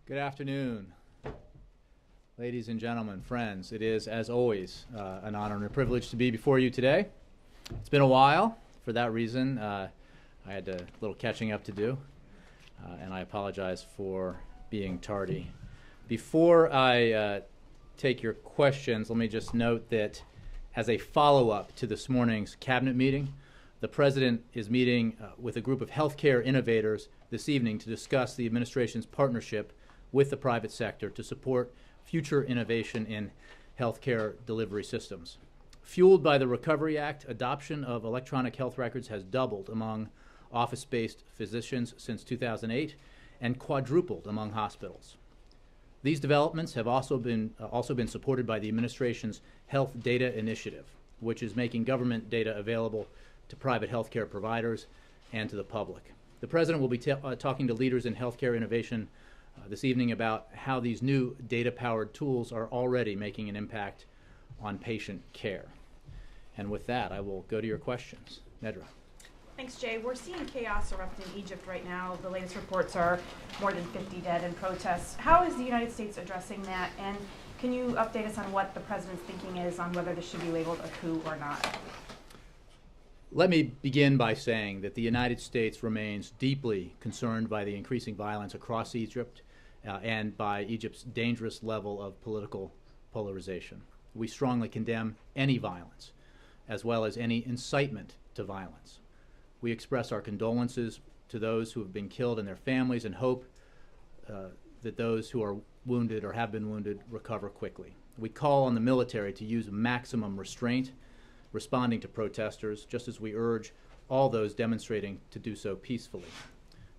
Good afternoon, ladies and gentlemen, friends. It is, as always, an honor and a privilege to be before you today. It's been a while. For that reason, I had a little catching up to do, and I apologize for being tardy. Before I take your questions, let me just note that as a follow-up to this morning's cabinet meeting, the President is meeting with a group of healthcare innovators this evening to discuss the administration's partnership with the private sector to support future innovation in healthcare delivery systems. Fueled by the Recovery Act, adoption of electronic health records has doubled among office-based physicians since 2008 and quadrupled among hospitals. These developments have also been supported by the administration's Health Data Initiative, which is making government data available to private healthcare providers and to the public. The President will be talking to leaders in healthcare innovation this evening about how these new data-powered tools are already making an impact on patient care. And with that, I will go to your questions. Nedra. Thanks, Jay. We're seeing chaos erupt in Egypt right now. The latest reports are more than 50 dead in protests. How is the United States addressing that? And can you update us on what the President's thinking is on whether this should be labeled a coup or not? Let me begin by saying that the United States remains deeply concerned by the increasing violence across Egypt and by Egypt's dangerous level of political polarization. We strongly condemn any violence, as well as any incitement to violence. We express our condolences to those who have been killed and their families and hope that those who are wounded or have been wounded recover quickly. We call on the military to use maximum restraint responding to protesters, just as we urge all those demonstrating to do so peacefully.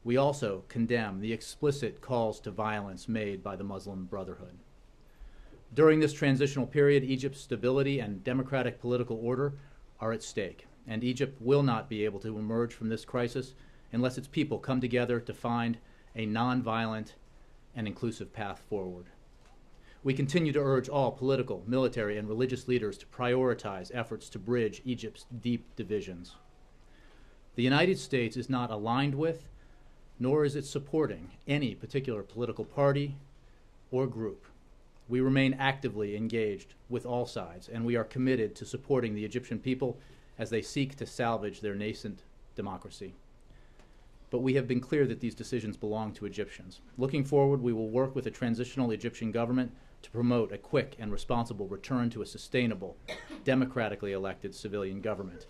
We also condemn the explicit calls to violence made by the Muslim Brotherhood. During this transitional period, Egypt's stability and democratic political order are at stake, and Egypt will not be able to emerge from this crisis unless its people come together to find a nonviolent and inclusive path forward. We continue to urge all political, military, and religious leaders to prioritize efforts to bridge Egypt's deep divisions. The United States is not aligned with, nor is it supporting, any particular political party or group. We remain actively engaged with all sides, and we are committed to supporting the Egyptian people as they seek to salvage their nascent democracy. But we have been clear that these decisions belong to Egyptians. Looking forward, we will work with a transitional Egyptian government to promote a quick and responsible return to a sustainable, democratically elected civilian government.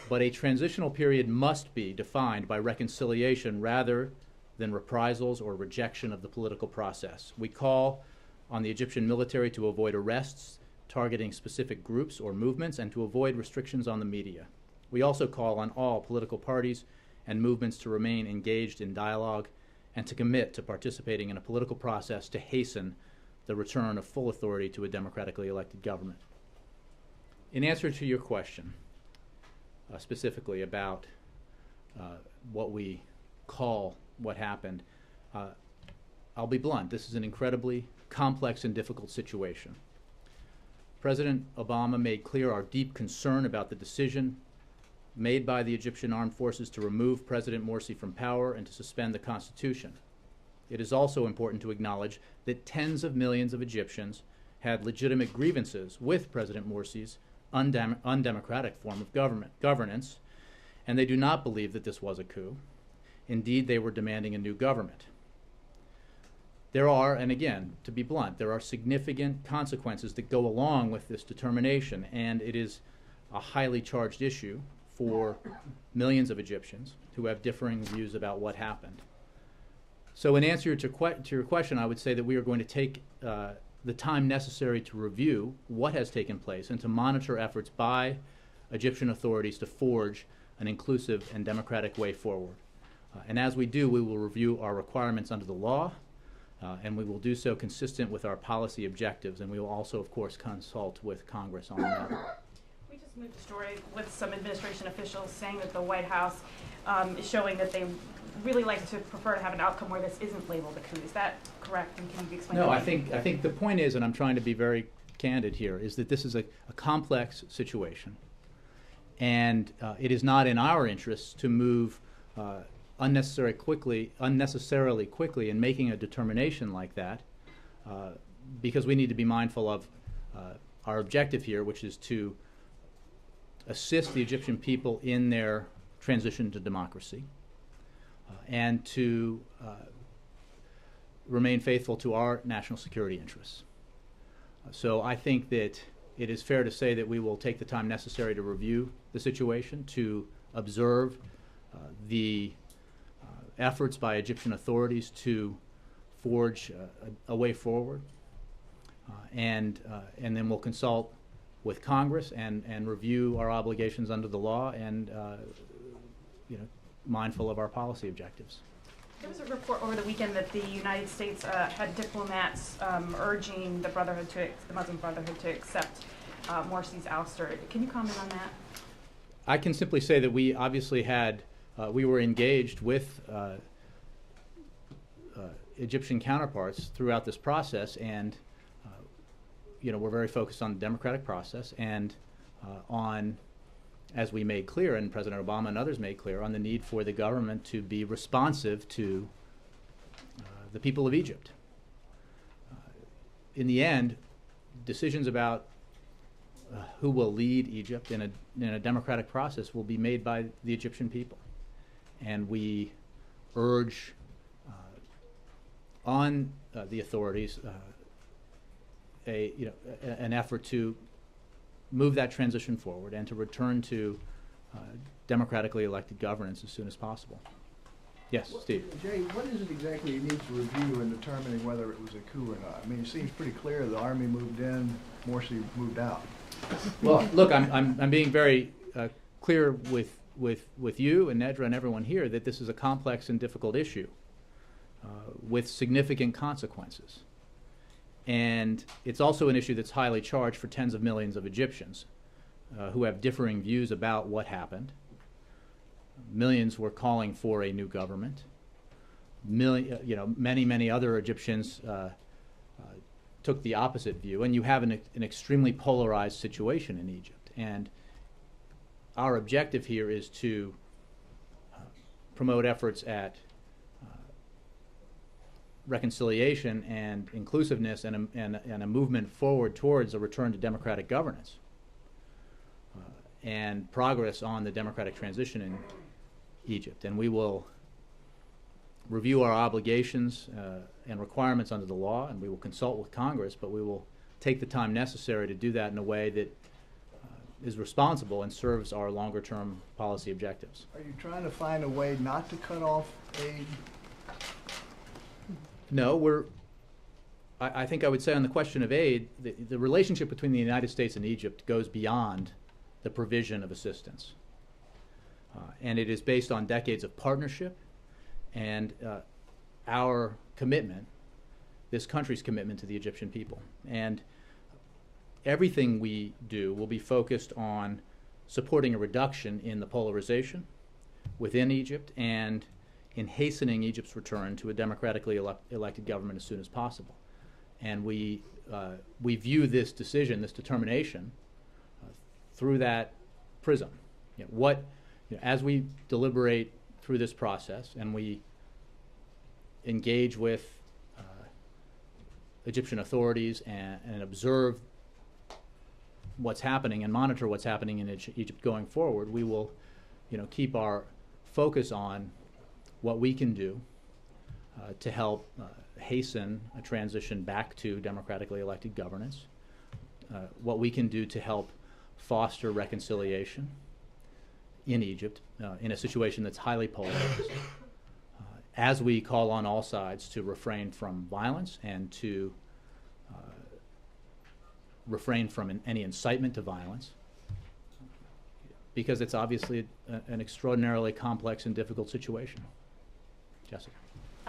But a transitional period must be defined by reconciliation rather than reprisals or rejection of the political process. We call on the Egyptian military to avoid arrests targeting specific groups or movements and to avoid restrictions on the media. We also call on all political parties and movements to remain engaged in dialogue and to commit to participating in a political process to hasten the return of full authority to a democratically elected government. In answer to your question, specifically about what we call what happened, I'll be blunt. This is an incredibly complex and difficult situation. President Obama made clear our deep concern about the decision made by the Egyptian armed forces to remove President Morsi from power and to suspend the Constitution. It is also important to acknowledge that tens of millions of Egyptians had legitimate grievances with President Morsi's undemocratic form of governance, and they do not believe that this was a coup. Indeed, they were demanding a new government. There are, and again, to be blunt, there are significant consequences that go along with this determination, and it is a highly charged issue for millions of Egyptians who have differing views about what happened. So in answer to your question, I would say that we are going to take the time necessary to review what has taken place and to monitor efforts by Egyptian authorities to forge an inclusive and democratic way forward. And as we do, we will review our requirements under the law, and we will do so consistent with our policy objectives, and we will also, of course, consult with Congress on that. We just moved a story with some administration officials saying that the White House is showing that they really like to prefer to have an outcome where this isn't labeled a coup. Is that correct? And can you explain? No, I think the point is, and I'm trying to be very candid here, is that this is a complex situation, and it is not in our interests to move unnecessarily quickly in making a determination like that, because we need to be mindful of our objective here, which is to assist the Egyptian people in their transition to democracy, and to remain faithful to our national security interests. So I think that it is fair to say that we will take the time necessary to review the situation, to observe the efforts by Egyptian authorities to forge a way forward, and then we'll consult with Congress and review our obligations under the law, and mindful of our policy objectives. There was a report over the weekend that the United States had diplomats urging the Muslim Brotherhood to accept Morsi's ouster. Can you comment on that? I can simply say that we obviously we were engaged with Egyptian counterparts throughout this process, and we're very focused on the democratic process and on, as we made clear, and President Obama and others made clear, on the need for the government to be responsive to the people of Egypt. In the end, decisions about who will lead Egypt in a democratic process will be made by the Egyptian people. And we urge on the authorities an effort to move that transition forward and to return to democratically elected governance as soon as possible. Yes, Steve. Jay, what is it exactly you need to review in determining whether it was a coup or not? I mean, it seems pretty clear the army moved in, Morsi moved out. Well, look, I'm being very clear with you and Nedra and everyone here that this is a complex and difficult issue with significant consequences. And it's also an issue that's highly charged for tens of millions of Egyptians who have differing views about what happened. Millions were calling for a new government. Many other Egyptians took the opposite view, and you have an extremely polarized situation in Egypt. And our objective here is to promote efforts at reconciliation and inclusiveness and a movement forward towards a return to democratic governance and progress on the democratic transition in Egypt. And we will review our obligations and requirements under the law, and we will consult with Congress, but we will take the time necessary to do that in a way that is responsible and serves our longer-term policy objectives. Are you trying to find a way not to cut off aid? No, I think I would say on the question of aid, the relationship between the United States and Egypt goes beyond the provision of assistance. And it is based on decades of partnership and our commitment, this country's commitment to the Egyptian people. And everything we do will be focused on supporting a reduction in the polarization within Egypt and in hastening Egypt's return to a democratically elected government as soon as possible. And we view this decision, this determination, through that prism. As we deliberate through this process and we engage with Egyptian authorities and observe what's happening and monitor what's happening in Egypt going forward, we will keep our focus on what we can do to help hasten a transition back to democratically elected governance, what we can do to help foster reconciliation in Egypt in a situation that's highly polarized, as we call on all sides to refrain from violence and to refrain from any incitement to violence, because it's obviously an extraordinarily complex and difficult situation. Jessica.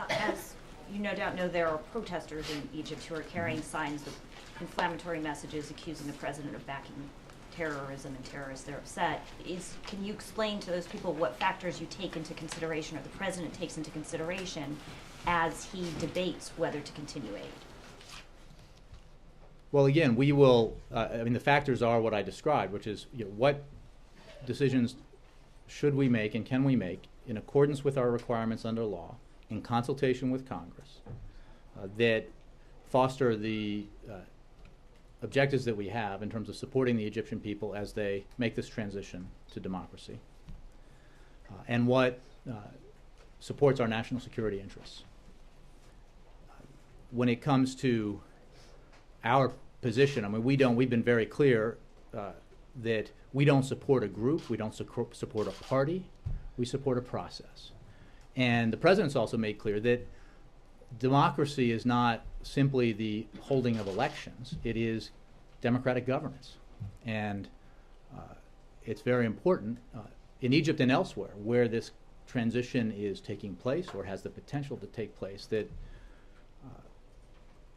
As you no doubt know, there are protesters in Egypt who are carrying signs with inflammatory messages accusing the president of backing terrorism and terrorists. They're upset. Can you explain to those people what factors you take into consideration, or the president takes into consideration, as he debates whether to continue aid? Well, again, we will. The factors are what I described, which is what decisions should we make and can we make in accordance with our requirements under law, in consultation with Congress, that foster the objectives that we have in terms of supporting the Egyptian people as they make this transition to democracy, and what supports our national security interests. When it comes to our position, I mean, we've been very clear that we don't support a group, we don't support a party, we support a process. And the president's also made clear that democracy is not simply the holding of elections, it is democratic governance. And it's very important in Egypt and elsewhere where this transition is taking place or has the potential to take place, that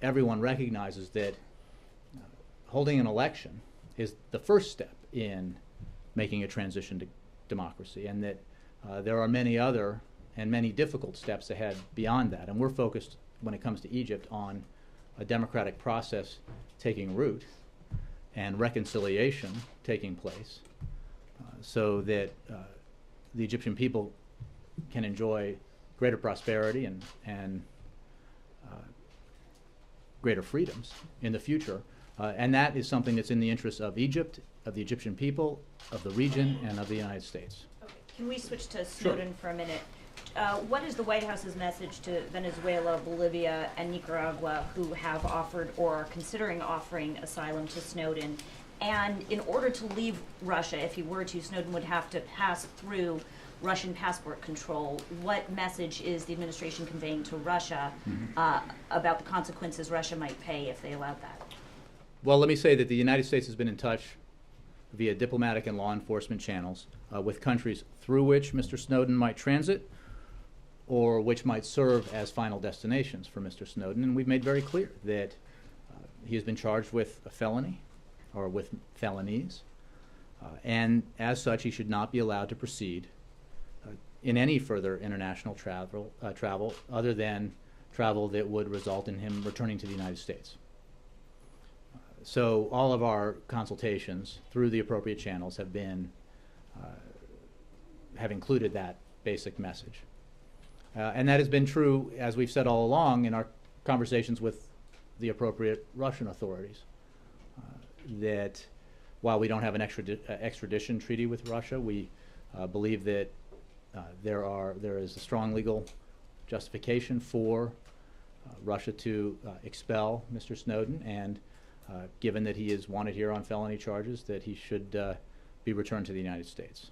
everyone recognizes that holding an election is the first step in making a transition to democracy, and that there are many other and many difficult steps ahead beyond that. And we're focused, when it comes to Egypt, on a democratic process taking root and reconciliation taking place, so that the Egyptian people can enjoy greater prosperity and greater freedoms in the future. And that is something that's in the interests of Egypt, of the Egyptian people, of the region, and of the United States. Okay. Can we switch to Snowden for a minute? What is the White House's message to Venezuela, Bolivia, and Nicaragua, who have offered or are considering offering asylum to Snowden? And in order to leave Russia, if he were to, Snowden would have to pass through Russian passport control. What message is the administration conveying to Russia about the consequences Russia might pay if they allowed that? Well, let me say that the United States has been in touch via diplomatic and law enforcement channels with countries through which Mr. Snowden might transit or which might serve as final destinations for Mr. Snowden. And we've made very clear that he has been charged with a felony or with felonies, and as such he should not be allowed to proceed in any further international travel other than travel that would result in him returning to the United States. So all of our consultations through the appropriate channels have been have included that basic message. And that has been true, as we've said all along, in our conversations with the appropriate Russian authorities, that while we don't have an extradition treaty with Russia, we believe that there is a strong legal justification for Russia to expel Mr. Snowden, and given that he is wanted here on felony charges, that he should be returned to the United States.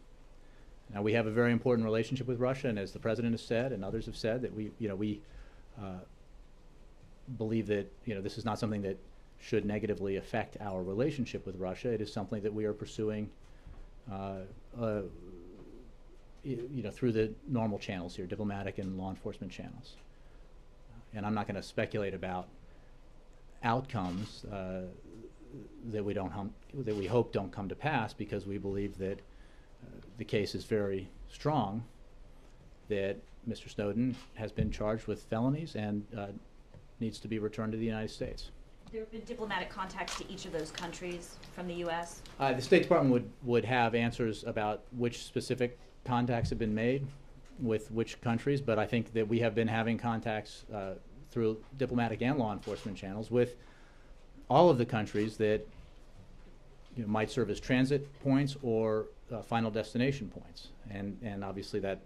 Now, we have a very important relationship with Russia, and as the President has said and others have said, that we believe that this is not something that should negatively affect our relationship with Russia. It is something that we are pursuing through the normal channels here, diplomatic and law enforcement channels. And I'm not going to speculate about outcomes that we hope don't come to pass, because we believe that the case is very strong, that Mr. Snowden has been charged with felonies and needs to be returned to the United States. There have been diplomatic contacts to each of those countries from the U.S.? The State Department would have answers about which specific contacts have been made with which countries, but I think that we have been having contacts through diplomatic and law enforcement channels with all of the countries that might serve as transit points or final destination points, and obviously that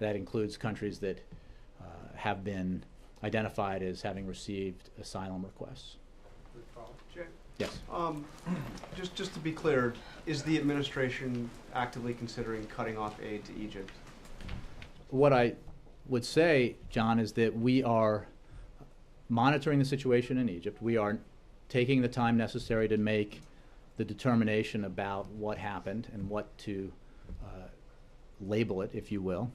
includes countries that have been identified as having received asylum requests. Jay? Yes. Just to be clear, is the administration actively considering cutting off aid to Egypt? What I would say, John, is that we are monitoring the situation in Egypt. We are taking the time necessary to make the determination about what happened and what to label it, if you will.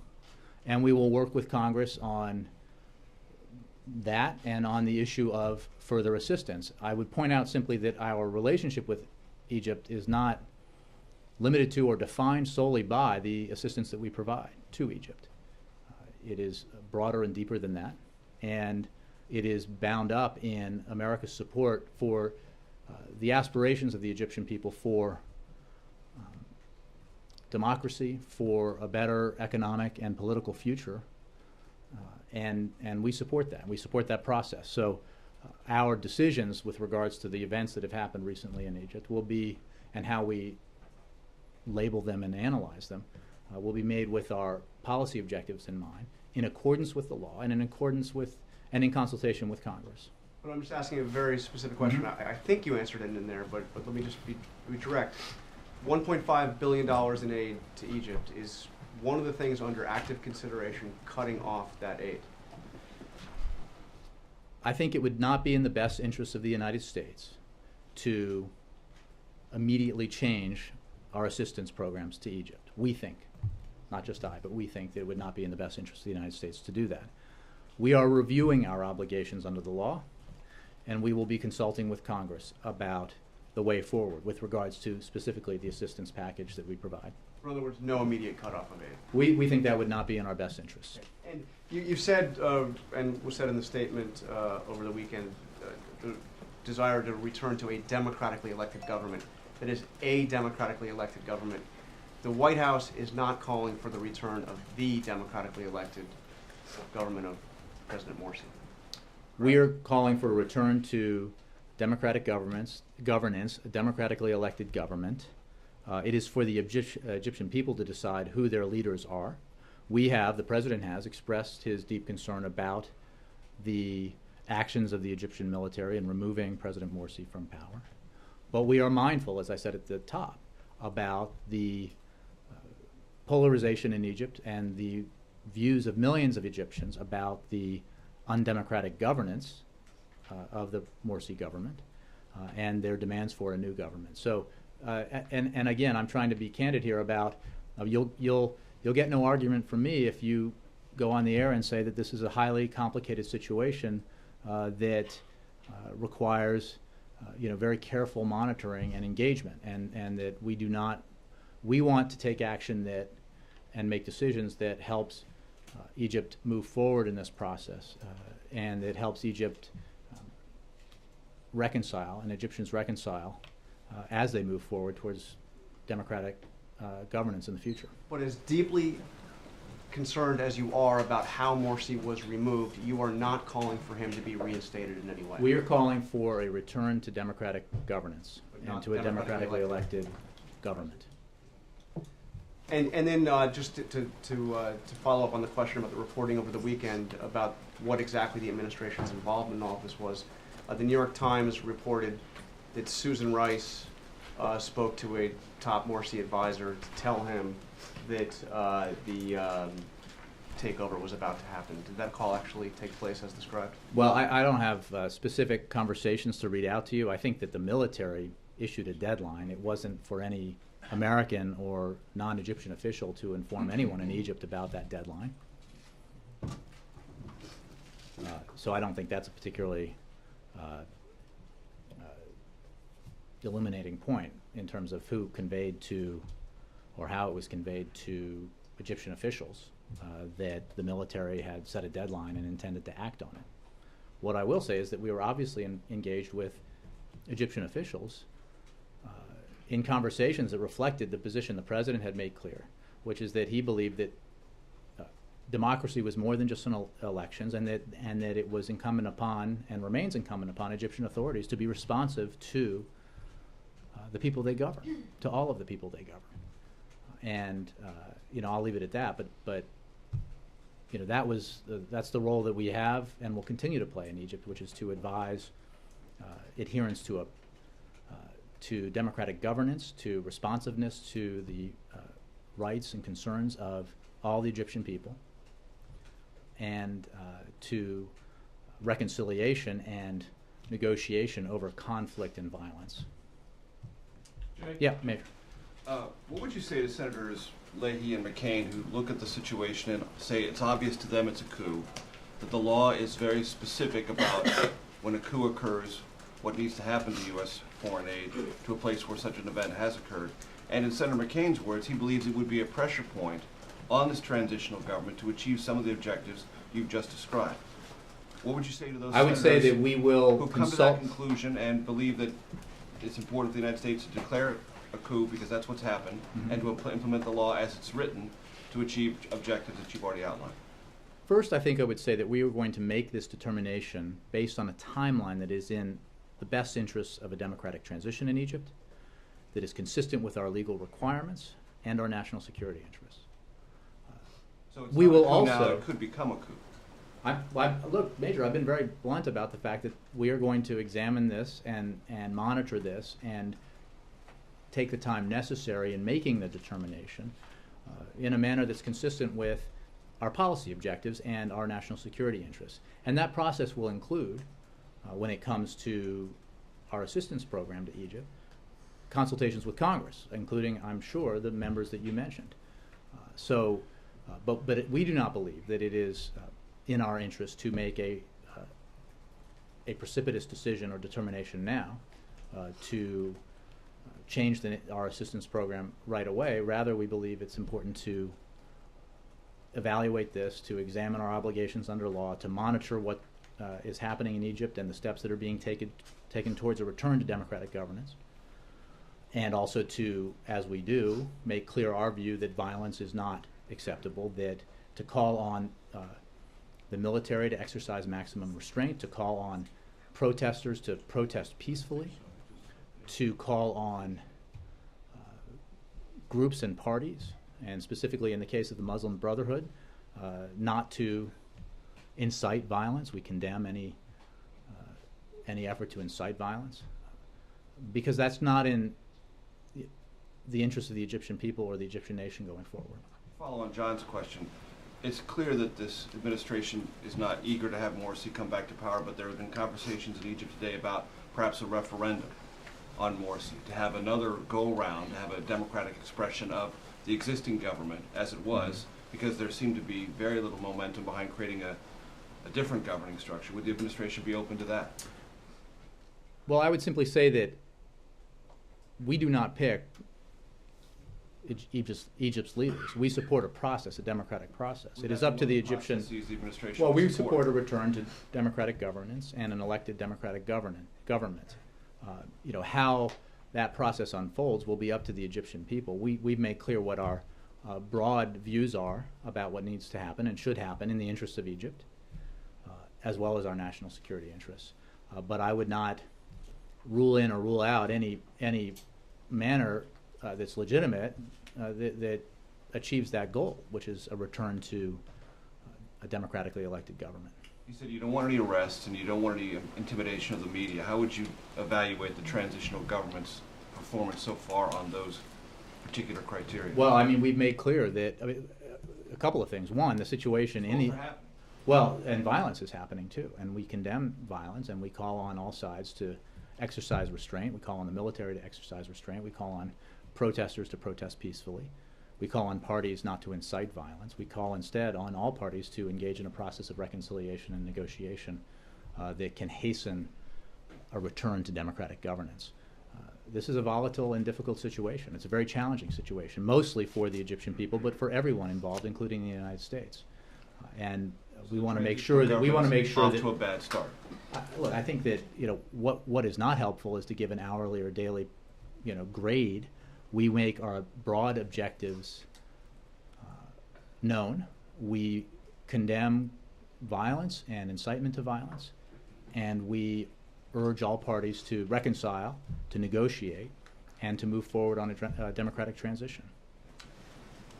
And we will work with Congress on that and on the issue of further assistance. I would point out simply that our relationship with Egypt is not limited to or defined solely by the assistance that we provide to Egypt. It is broader and deeper than that, and it is bound up in America's support for the aspirations of the Egyptian people for democracy, for a better economic and political future, and we support that. We support that process. So our decisions with regards to the events that have happened recently in Egypt will be, and how we label them and analyze them, will be made with our policy objectives in mind, in accordance with the law and in accordance with and in consultation with Congress. But I'm just asking a very specific question. I think you answered it in there, but let me just be direct. $1.5 billion in aid to Egypt is one of the things under active consideration, cutting off that aid. I think it would not be in the best interest of the United States to immediately change our assistance programs to Egypt. We think, not just I, but we think that it would not be in the best interest of the United States to do that. We are reviewing our obligations under the law, and we will be consulting with Congress about the way forward with regards to specifically the assistance package that we provide. In other words, no immediate cutoff of aid. We think that would not be in our best interest. And you said, and was said in the statement over the weekend, the desire to return to a democratically elected government. That is a democratically elected government. The White House is not calling for the return of the democratically elected government of President Morsi. We are calling for a return to democratic governance, a democratically elected government. It is for the Egyptian people to decide who their leaders are. The President has expressed his deep concern about the actions of the Egyptian military in removing President Morsi from power. But we are mindful, as I said at the top, about the polarization in Egypt and the views of millions of Egyptians about the undemocratic governance of the Morsi government and their demands for a new government. So, and again, I'm trying to be candid here about you'll get no argument from me if you go on the air and say that this is a highly complicated situation that requires very careful monitoring and engagement, and that we want to take action and make decisions that helps Egypt move forward in this process, and that helps Egypt reconcile, and Egyptians reconcile as they move forward towards democratic governance in the future. But as deeply concerned as you are about how Morsi was removed, you are not calling for him to be reinstated in any way. We are calling for a return to democratic governance and to a democratically elected government. And then just to follow up on the question about the reporting over the weekend about what exactly the administration's involvement in all of this was, the New York Times reported that Susan Rice spoke to a top Morsi advisor to tell him that the takeover was about to happen. Did that call actually take place as described? Well, I don't have specific conversations to read out to you. I think that the military issued a deadline. It wasn't for any American or non-Egyptian official to inform anyone in Egypt about that deadline. So I don't think that's a particularly illuminating point in terms of who conveyed to, or how it was conveyed to Egyptian officials that the military had set a deadline and intended to act on it. What I will say is that we were obviously engaged with Egyptian officials in conversations that reflected the position the President had made clear, which is that he believed that democracy was more than just elections, and that it was incumbent upon and remains incumbent upon Egyptian authorities to be responsive to the people they govern, to all of the people they govern. And I'll leave it at that. But that's the role that we have and will continue to play in Egypt, which is to advise adherence to democratic governance, to responsiveness to the rights and concerns of all the Egyptian people, and to reconciliation and negotiation over conflict and violence. Jay? Yeah, Major. What would you say to Senators Leahy and McCain, who look at the situation and say it's obvious to them it's a coup, that the law is very specific about when a coup occurs, what needs to happen to U.S. foreign aid to a place where such an event has occurred? And in Senator McCain's words, he believes it would be a pressure point on this transitional government to achieve some of the objectives you've just described. What would you say to those I would say that we will who come to that conclusion and believe that it's important for the United States to declare a coup because that's what's happened, and to implement the law as it's written to achieve objectives that you've already outlined? First, I think I would say that we are going to make this determination based on a timeline that is in the best interests of a democratic transition in Egypt, that is consistent with our legal requirements and our national security interests. So it's We not a will coup now, also- it could become a coup. Look, Major, I've been very blunt about the fact that we are going to examine this and monitor this and take the time necessary in making the determination in a manner that's consistent with our policy objectives and our national security interests. And that process will include, when it comes to our assistance program to Egypt, consultations with Congress, including, I'm sure, the members that you mentioned. But we do not believe that it is in our interest to make a precipitous decision or determination now to change our assistance program right away. Rather, we believe it's important to evaluate this, to examine our obligations under law, to monitor what is happening in Egypt and the steps that are being taken towards a return to democratic governance, and also to, as we do, make clear our view that violence is not acceptable, that to call on the military to exercise maximum restraint, to call on protesters to protest peacefully, to call on groups and parties, and specifically in the case of the Muslim Brotherhood, not to incite violence. We condemn any effort to incite violence, because that's not in the interest of the Egyptian people or the Egyptian nation going forward. Follow on John's question. It's clear that this administration is not eager to have Morsi come back to power, but there have been conversations in Egypt today about perhaps a referendum on Morsi, to have another go-round, to have a democratic expression of the existing government as it was, because there seemed to be very little momentum behind creating a different governing structure. Would the administration be open to that? Well, I would simply say that we do not pick Egypt's leaders. We support a process, a democratic process. It is up to the Egyptian. The administration Well, we would support a return to democratic governance and an elected democratic government. How that process unfolds will be up to the Egyptian people. We've made clear what our broad views are about what needs to happen and should happen in the interests of Egypt, as well as our national security interests. But I would not rule in or rule out any manner that's legitimate that achieves that goal, which is a return to a democratically elected government. You said you don't want any arrests and you don't want any intimidation of the media. How would you evaluate the transitional government's performance so far on those particular criteria? Well, I mean, we've made clear that a couple of things. One, the situation in the and violence is happening too, and we condemn violence, and we call on all sides to exercise restraint. We call on the military to exercise restraint. We call on protesters to protest peacefully. We call on parties not to incite violence. We call instead on all parties to engage in a process of reconciliation and negotiation that can hasten a return to democratic governance. This is a volatile and difficult situation. It's a very challenging situation, mostly for the Egyptian people, but for everyone involved, including the United States. And we want to make sure that off to a bad start. Look, I think that what is not helpful is to give an hourly or daily grade. We make our broad objectives known. We condemn violence and incitement to violence, and we urge all parties to reconcile, to negotiate, and to move forward on a democratic transition.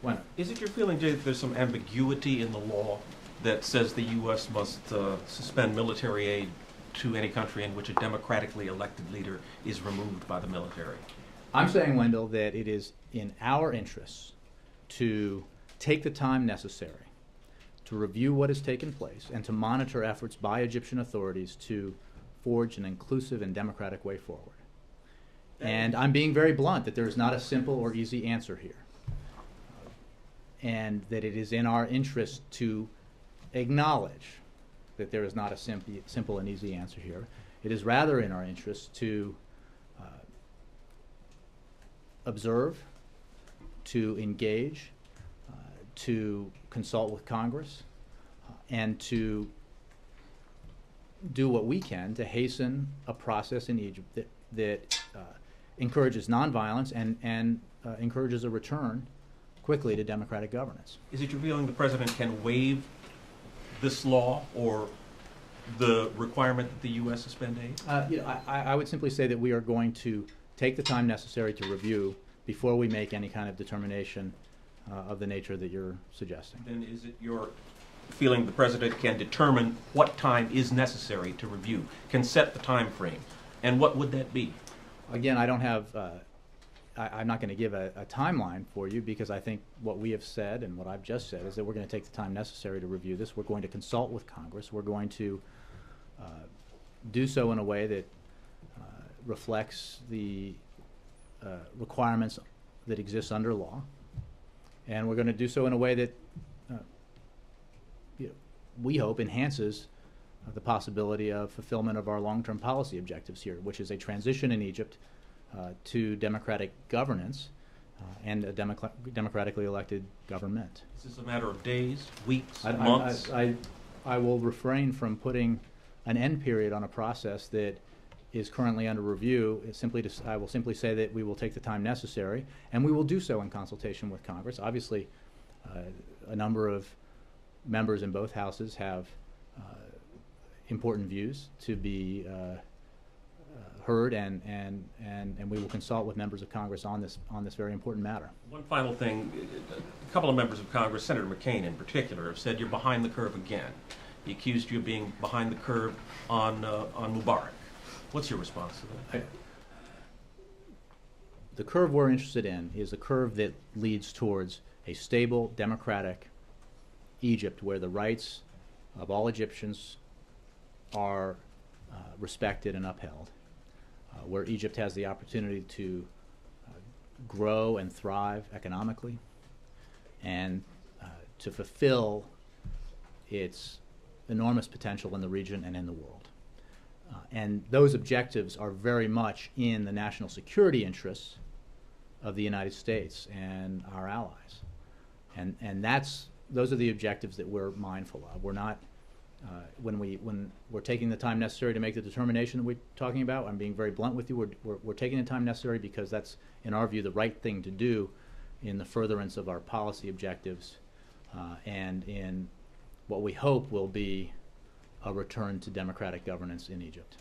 When? Is it your feeling, Jay, that there's some ambiguity in the law that says the U.S. must suspend military aid to any country in which a democratically elected leader is removed by the military? I'm saying, Wendell, that it is in our interests to take the time necessary to review what has taken place and to monitor efforts by Egyptian authorities to forge an inclusive and democratic way forward. And I'm being very blunt that there is not a simple or easy answer here. And that it is in our interest to acknowledge that there is not a simple and easy answer here. It is rather in our interest to observe, to engage, to consult with Congress, and to do what we can to hasten a process in Egypt that encourages nonviolence and encourages a return quickly to democratic governance. Is it your feeling the president can waive this law or the requirement that the U.S. suspend aid? I would simply say that we are going to take the time necessary to review before we make any kind of determination of the nature that you're suggesting. Then is it your feeling the president can determine what time is necessary to review, can set the time frame, and what would that be? Again, I don't have, I'm not going to give a timeline for you, because I think what we have said and what I've just said is that we're going to take the time necessary to review this. We're going to consult with Congress. We're going to do so in a way that reflects the requirements that exist under law. And we're going to do so in a way that we hope enhances the possibility of fulfillment of our long-term policy objectives here, which is a transition in Egypt to democratic governance and a democratically elected government. Is this a matter of days, weeks, I months? I will refrain from putting an end period on a process that is currently under review. I will simply say that we will take the time necessary, and we will do so in consultation with Congress. Obviously, a number of members in both houses have important views to be heard, and we will consult with members of Congress on this very important matter. One One final thing, a couple of members of Congress, Senator McCain in particular, have said you're behind the curve again. He accused you of being behind the curve on Mubarak. What's your response to that? The curve we're interested in is a curve that leads towards a stable, democratic Egypt, where the rights of all Egyptians are respected and upheld, where Egypt has the opportunity to grow and thrive economically, and to fulfill its enormous potential in the region and in the world. And those objectives are very much in the national security interests of the United States and our allies. And those are the objectives that we're mindful of. We're not, when we're taking the time necessary to make the determination that we're talking about, I'm being very blunt with you, we're taking the time necessary because that's, in our view, the right thing to do in the furtherance of our policy objectives and in what we hope will be a return to democratic governance in Egypt.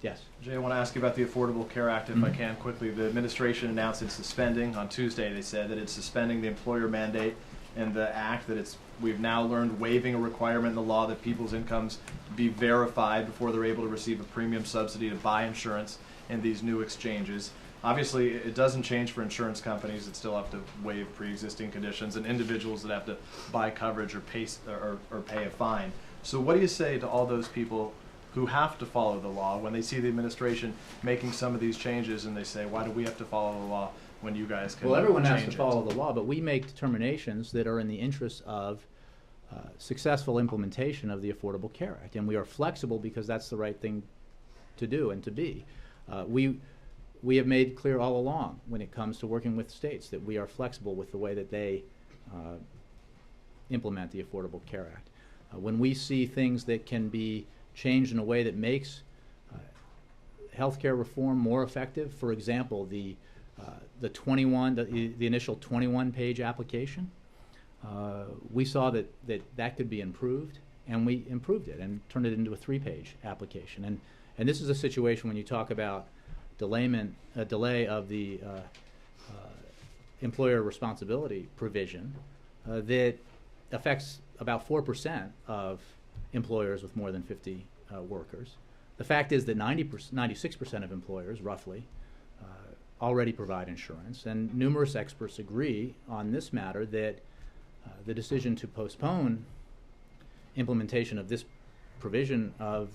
Yes? Jay, I want to ask you about the Affordable Care Act, if I can, quickly. The administration announced it's suspending, on Tuesday they said that it's suspending the employer mandate in the act, that we've now learned waiving a requirement in the law that people's incomes be verified before they're able to receive a premium subsidy to buy insurance in these new exchanges. Obviously, it doesn't change for insurance companies that still have to waive pre-existing conditions and individuals that have to buy coverage or pay a fine. So what do you say to all those people who have to follow the law when they see the administration making some of these changes and they say, why do we have to follow the law when you guys can change it? Well, everyone has to follow the law, but we make determinations that are in the interest of successful implementation of the Affordable Care Act, and we are flexible because that's the right thing to do and to be. We have made clear all along when it comes to working with states that we are flexible with the way that they implement the Affordable Care Act. When we see things that can be changed in a way that makes healthcare reform more effective, for example, the initial 21-page application, we saw that could be improved, and we improved it and turned it into a 3-page application. And this is a situation when you talk about delay of the employer responsibility provision that affects about 4% of employers with more than 50 workers. The fact is that 96% of employers, roughly, already provide insurance, and numerous experts agree on this matter that the decision to postpone implementation of this provision of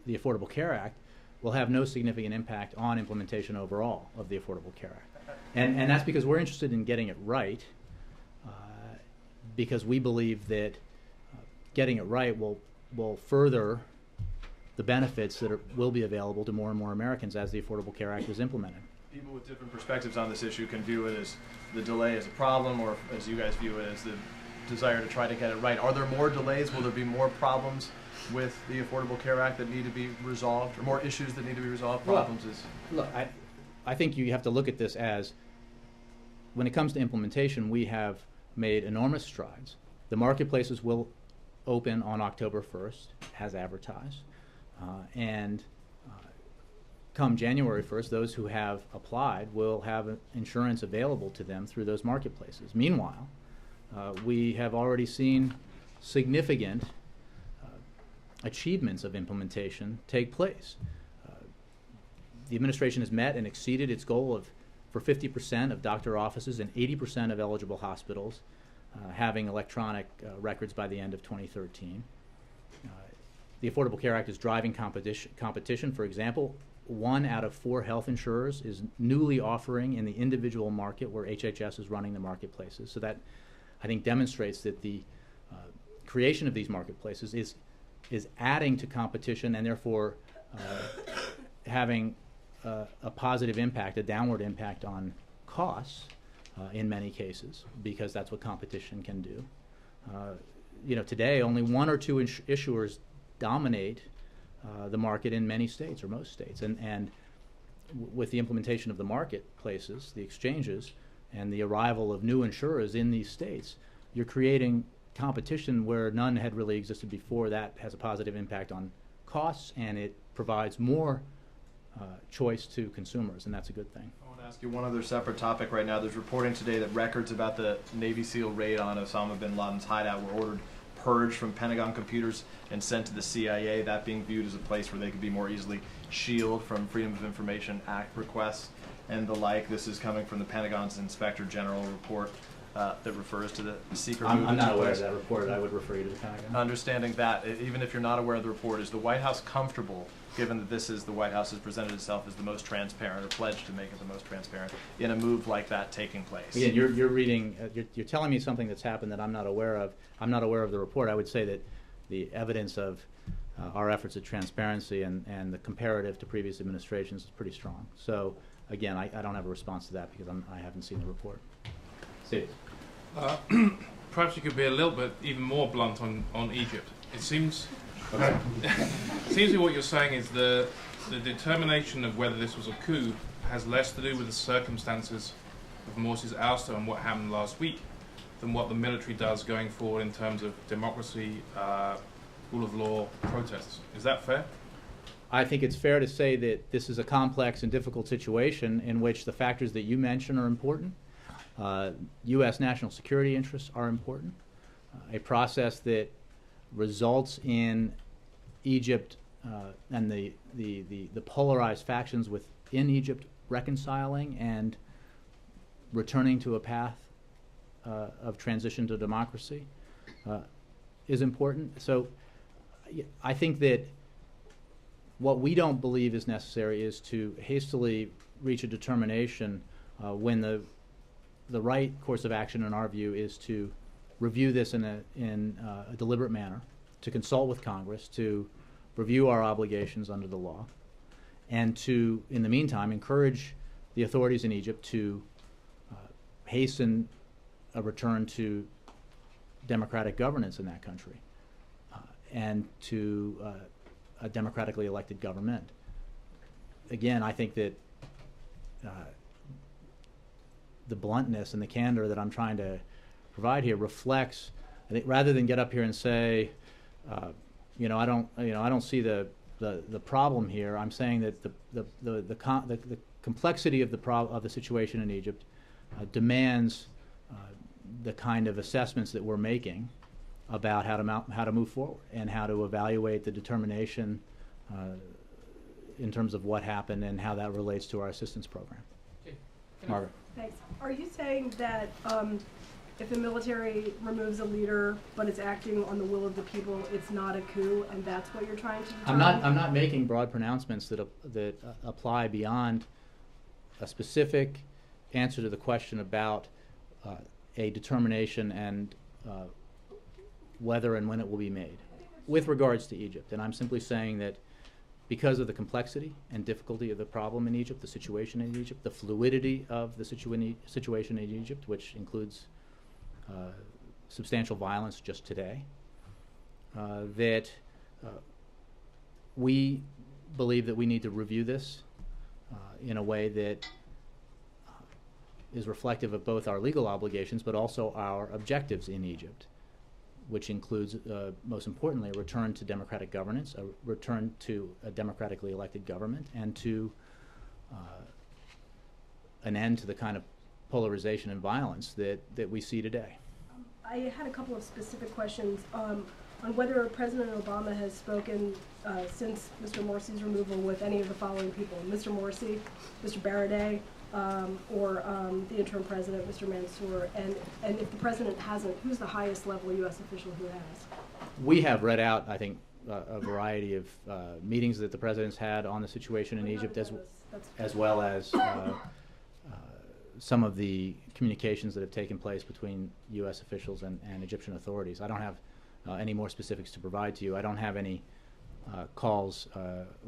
the Affordable Care Act will have no significant impact on implementation overall of the Affordable Care Act. And that's because we're interested in getting it right, because we believe that getting it right will further the benefits that will be available to more and more Americans as the Affordable Care Act is implemented. People with different perspectives on this issue can view it as the delay as a problem, or as you guys view it as the desire to try to get it right. Are there more delays? Will there be more problems with the Affordable Care Act that need to be resolved, or more issues that need to be resolved? Look, I think you have to look at this as, when it comes to implementation, we have made enormous strides. The marketplaces will open on October 1st, as advertised, and come January 1st, those who have applied will have insurance available to them through those marketplaces. Meanwhile, we have already seen significant achievements of implementation take place. The administration has met and exceeded its goal for 50% of doctor offices and 80% of eligible hospitals having electronic records by the end of 2013. The Affordable Care Act is driving competition. For example, 1 out of 4 health insurers is newly offering in the individual market where HHS is running the marketplaces. So that, I think, demonstrates that the creation of these marketplaces is adding to competition and therefore having a positive impact, a downward impact on costs in many cases, because that's what competition can do. Today only 1 or 2 issuers dominate the market in many states or most states, and with the implementation of the marketplaces, the exchanges, and the arrival of new insurers in these states, you're creating competition where none had really existed before. That has a positive impact on costs, and it provides more choice to consumers, and that's a good thing. I want to ask you one other separate topic right now. There's reporting today that records about the Navy SEAL raid on Osama bin Laden's hideout were ordered purged from Pentagon computers and sent to the CIA, that being viewed as a place where they could be more easily shielded from Freedom of Information Act requests and the like. This is coming from the Pentagon's Inspector General report that refers to the secret move. I'm not aware of that report. I would refer you to the Pentagon. Understanding that, even if you're not aware of the report, is the White House comfortable, given that this is the White House has presented itself as the most transparent or pledged to make it the most transparent, in a move like that taking place? Again, you're reading, you're telling me something that's happened that I'm not aware of. I'm not aware of the report. I would say that the evidence of our efforts at transparency and the comparative to previous administrations is pretty strong. So again, I don't have a response to that because I haven't seen the report. Steve. Perhaps you could be a little bit even more blunt on Egypt. It seems seems to me what you're saying is the determination of whether this was a coup has less to do with the circumstances of Morsi's ouster and what happened last week than what the military does going forward in terms of democracy, rule of law, protests. Is that fair? I think it's fair to say that this is a complex and difficult situation in which the factors that you mentioned are important. U.S. national security interests are important. A process that results in Egypt and the polarized factions within Egypt reconciling and returning to a path of transition to democracy is important. So I think that what we don't believe is necessary is to hastily reach a determination when the right course of action, in our view, is to review this in a deliberate manner, to consult with Congress, to review our obligations under the law, and to, in the meantime, encourage the authorities in Egypt to hasten a return to democratic governance in that country and to a democratically elected government. Again, I think that the bluntness and the candor that I'm trying to provide here reflects, I think, rather than get up here and say, I don't see the problem here. I'm saying that the complexity of the situation in Egypt demands the kind of assessments that we're making about how to move forward and how to evaluate the determination in terms of what happened and how that relates to our assistance program. Okay. Margaret. Thanks. Are you saying that if the military removes a leader but it's acting on the will of the people, it's not a coup, and that's what you're trying to determine? I'm not making broad pronouncements that apply beyond a specific answer to the question about a determination and whether and when it will be made with regards to Egypt. And I'm simply saying that because of the complexity and difficulty of the problem in Egypt, the situation in Egypt, the fluidity of the situation in Egypt, which includes substantial violence just today, that we believe that we need to review this in a way that is reflective of both our legal obligations but also our objectives in Egypt, which includes, most importantly, a return to democratic governance, a return to a democratically elected government, and to an end to the kind of polarization and violence that we see today. I had a couple of specific questions on whether President Obama has spoken since Mr. Morsi's removal with any of the following people: Mr. Morsi, Mr. Baraday, or the interim president, Mr. Mansour. And if the president hasn't, who's the highest level U.S. official who has? We have read out, I think, a variety of meetings that the president's had on the situation in Egypt, as well as some of the communications that have taken place between U.S. officials and Egyptian authorities. I don't have any more specifics to provide to you. I don't have any calls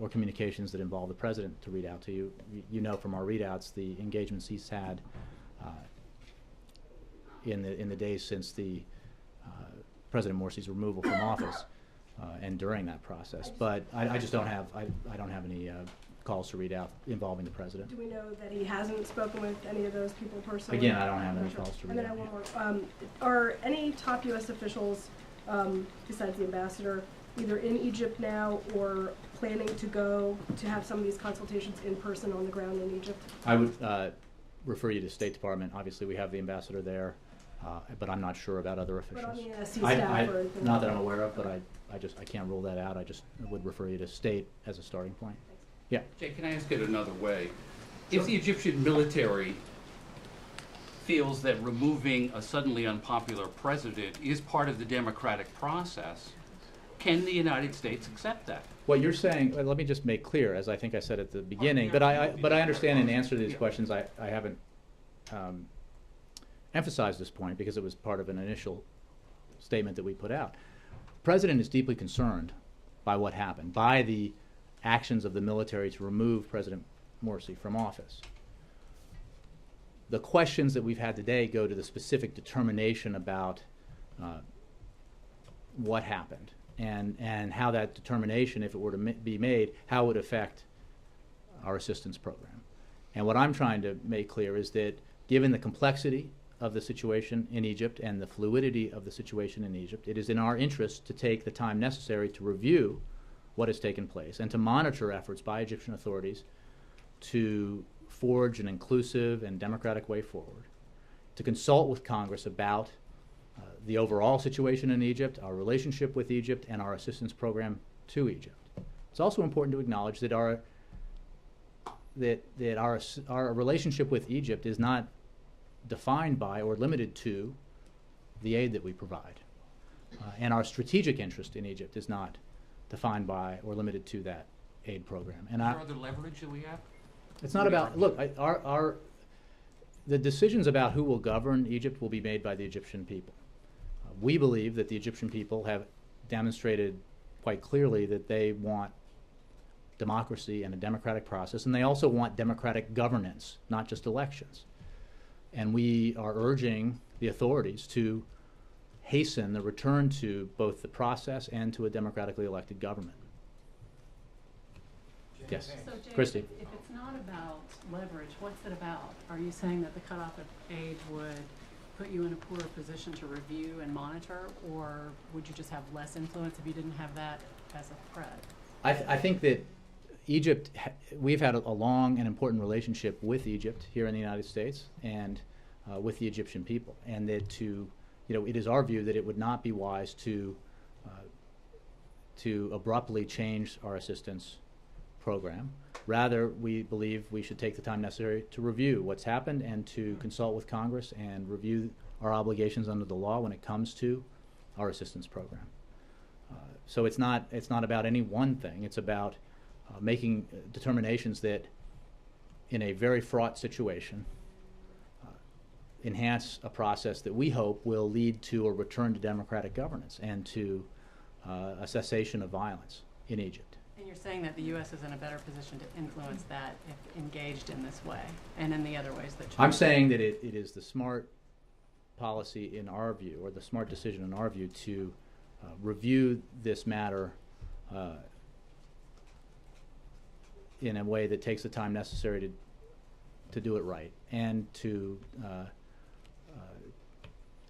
or communications that involve the president to read out to you. You know from our readouts the engagements he's had in the days since the President Morsi's removal from office and during that process. But I just don't have I don't have any calls to read out involving the president. Do we know that he hasn't spoken with any of those people personally? Again, I don't have any calls to read out. And then I have one more. Are any top U.S. officials, besides the ambassador, either in Egypt now or planning to go to have some of these consultations in person on the ground in Egypt? I would refer you to State Department. Obviously, we have the ambassador there, but I'm not sure about other officials. But on the NSC staff or anything? Not that I'm aware of, but I can't rule that out. I just would refer you to State as a starting point. Yeah. Jay, can I ask it another way? If the Egyptian military feels that removing a suddenly unpopular president is part of the democratic process, can the United States accept that? What you're saying, let me just make clear, as I think I said at the beginning, but I understand in answer to these questions, I haven't emphasized this point because it was part of an initial statement that we put out. The president is deeply concerned by what happened, by the actions of the military to remove President Morsi from office. The questions that we've had today go to the specific determination about what happened and how that determination, if it were to be made, how it would affect our assistance program. And what I'm trying to make clear is that given the complexity of the situation in Egypt and the fluidity of the situation in Egypt, it is in our interest to take the time necessary to review what has taken place and to monitor efforts by Egyptian authorities to forge an inclusive and democratic way forward, to consult with Congress about the overall situation in Egypt, our relationship with Egypt, and our assistance program to Egypt. It's also important to acknowledge that our relationship with Egypt is not defined by or limited to the aid that we provide. And our strategic interest in Egypt is not defined by or limited to that aid program. And Is there other leverage that we have? it's not about, look, the decisions about who will govern Egypt will be made by the Egyptian people. We believe that the Egyptian people have demonstrated quite clearly that they want democracy and a democratic process, and they also want democratic governance, not just elections. And we are urging the authorities to hasten the return to both the process and to a democratically elected government. Yes, So Jay, Christy. if it's not about leverage, what's it about? Are you saying that the cutoff of aid would put you in a poorer position to review and monitor, or would you just have less influence if you didn't have that as a threat? I think that Egypt, we've had a long and important relationship with Egypt here in the United States and with the Egyptian people, and that it is our view that it would not be wise to abruptly change our assistance program. Rather, we believe we should take the time necessary to review what's happened and to consult with Congress and review our obligations under the law when it comes to our assistance program. So it's not about any one thing. It's about making determinations that, in a very fraught situation, enhance a process that we hope will lead to a return to democratic governance and to a cessation of violence in Egypt. And you're saying that the U.S. is in a better position to influence that if engaged in this way and in the other ways that I'm saying that it is the smart policy in our view, or the smart decision in our view, to review this matter in a way that takes the time necessary do it right, and to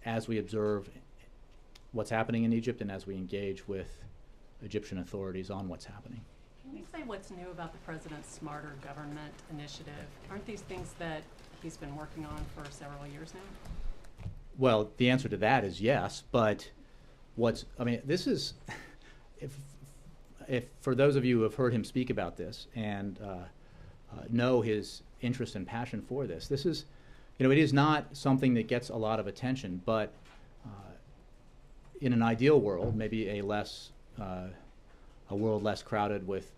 as we observe what's happening in Egypt and as we engage with Egyptian authorities on what's happening. Can you say what's new about the president's Smarter Government initiative? Aren't these things that he's been working on for several years now? Well, the answer to that is yes, but this is, if for those of you who have heard him speak about this and know his interest and passion for this is, it is not something that gets a lot of attention, but in an ideal world, maybe a world less crowded with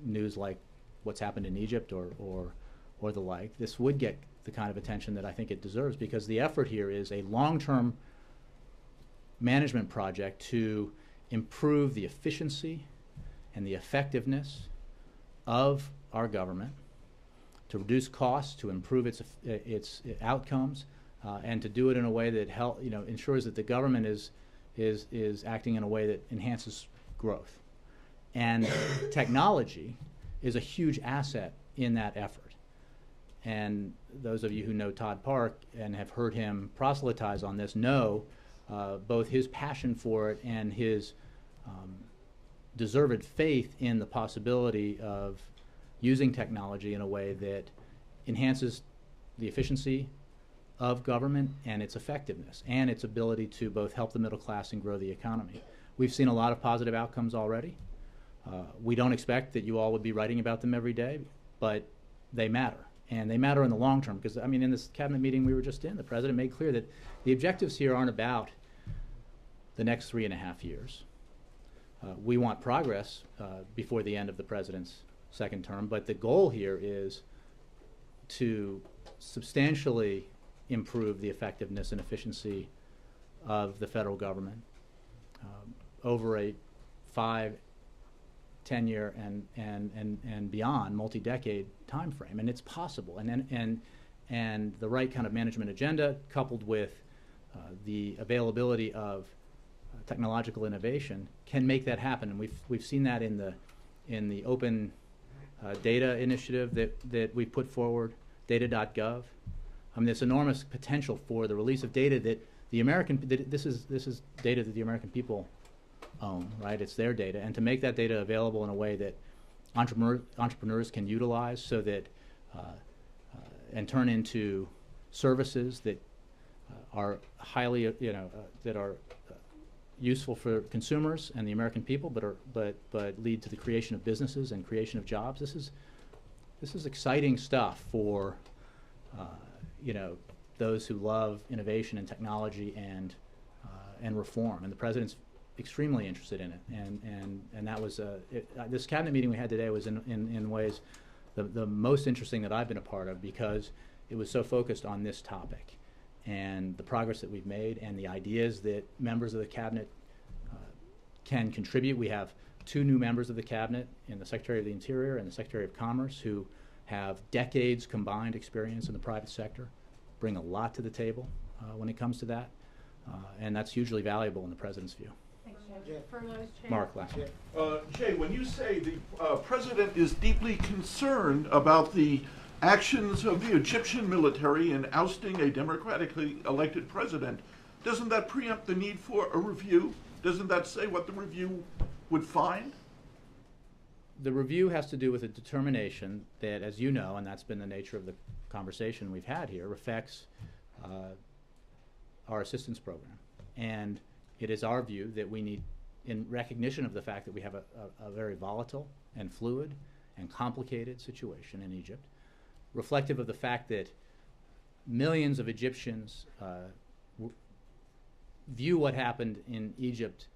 news like what's happened in Egypt or the like, this would get the kind of attention that I think it deserves, because the effort here is a long-term management project to improve the efficiency and the effectiveness of our government, to reduce costs, to improve its outcomes, and to do it in a way that ensures that the government is acting in a way that enhances growth. And technology is a huge asset in that effort. And those of you who know Todd Park and have heard him proselytize on this know both his passion for it and his deserved faith in the possibility of using technology in a way that enhances the efficiency of government and its effectiveness and its ability to both help the middle class and grow the economy. We've seen a lot of positive outcomes already. We don't expect that you all would be writing about them every day, but they matter. And they matter in the long term, because, in this cabinet meeting we were just in, the president made clear that the objectives here aren't about the next 3.5 years. We want progress before the end of the president's second term, but the goal here is to substantially improve the effectiveness and efficiency of the federal government over a 5, 10-year and beyond multi-decade time frame, and it's possible. And the right kind of management agenda, coupled with the availability of technological innovation, can make that happen. And we've seen that in the open data initiative that we put forward, data.gov. There's enormous potential for the release of data that this is data that the American people own, right? It's their data, and to make that data available in a way that entrepreneurs can utilize, so that and turn into services that are highly, that are useful for consumers and the American people, but lead to the creation of businesses and creation of jobs. This is exciting stuff for those who love innovation and technology and reform. And the president's extremely interested in it. And that was this cabinet meeting we had today was in ways the most interesting that I've been a part of, because it was so focused on this topic and the progress that we've made and the ideas that members of the cabinet can contribute. We have 2 new members of the cabinet, in the Secretary of the Interior and the Secretary of Commerce, who have decades combined experience in the private sector, bring a lot to the table when it comes to that, and that's hugely valuable in the president's view. Mark, last one. Jay, when you say the president is deeply concerned about the actions of the Egyptian military in ousting a democratically elected president, doesn't that preempt the need for a review? Doesn't that say what the review would find? The review has to do with a determination that, as you know, and that's been the nature of the conversation we've had here, affects our assistance program. And it is our view that we need, in recognition of the fact that we have a very volatile and fluid and complicated situation in Egypt, reflective of the fact that millions of Egyptians view what happened in Egypt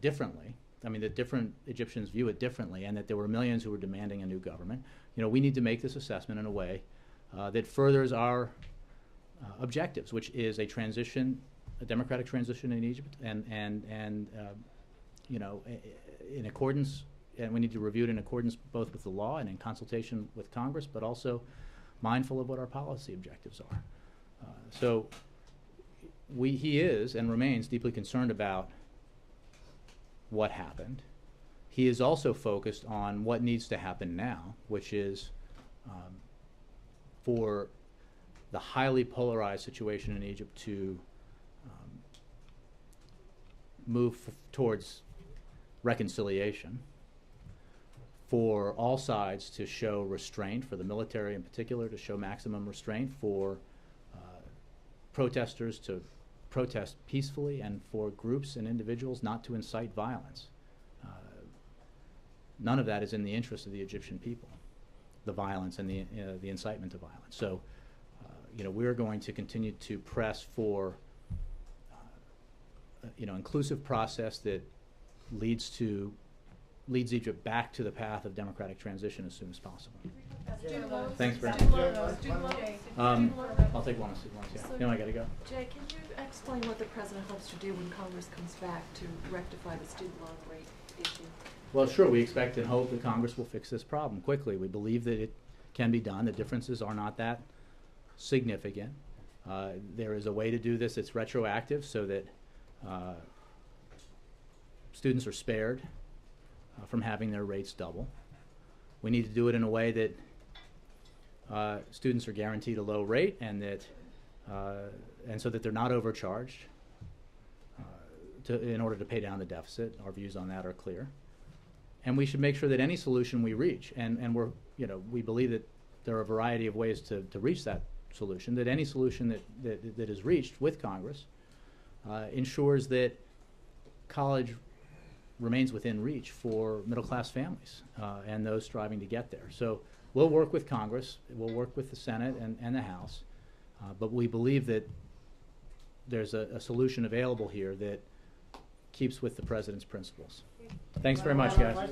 differently. That different Egyptians view it differently, and that there were millions who were demanding a new government. We need to make this assessment in a way that furthers our objectives, which is a democratic transition in Egypt, and in accordance, and we need to review it in accordance both with the law and in consultation with Congress, but also mindful of what our policy objectives are. So he is and remains deeply concerned about what happened, he is also focused on what needs to happen now, which is for the highly polarized situation in Egypt to move towards reconciliation, for all sides to show restraint, for the military in particular to show maximum restraint, for protesters to protest peacefully, and for groups and individuals not to incite violence. None of that is in the interest of the Egyptian people, the violence and the incitement to violence. So, we're going to continue to press for inclusive process that leads Egypt back to the path of democratic transition as soon as possible. Thanks, Brady. I'll take one. Yeah. No, I got to go. Jay, can you explain what the president hopes to do when Congress comes back to rectify the student loan rate issue? Well, sure, we expect and hope that Congress will fix this problem quickly. We believe that it can be done. The differences are not that significant. There is a way to do this that's retroactive so that students are spared from having their rates double. We need to do it in a way that students are guaranteed a low rate, and that and so that they're not overcharged in order to pay down the deficit. Our views on that are clear. And we should make sure that any solution we reach, and we believe that there are a variety of ways to reach that solution, that any solution that is reached with Congress ensures that college remains within reach for middle-class families and those striving to get there. So we'll work with Congress, we'll work with the Senate and the House, but we believe that there's a solution available here that keeps with the President's principles. Thanks very much, guys.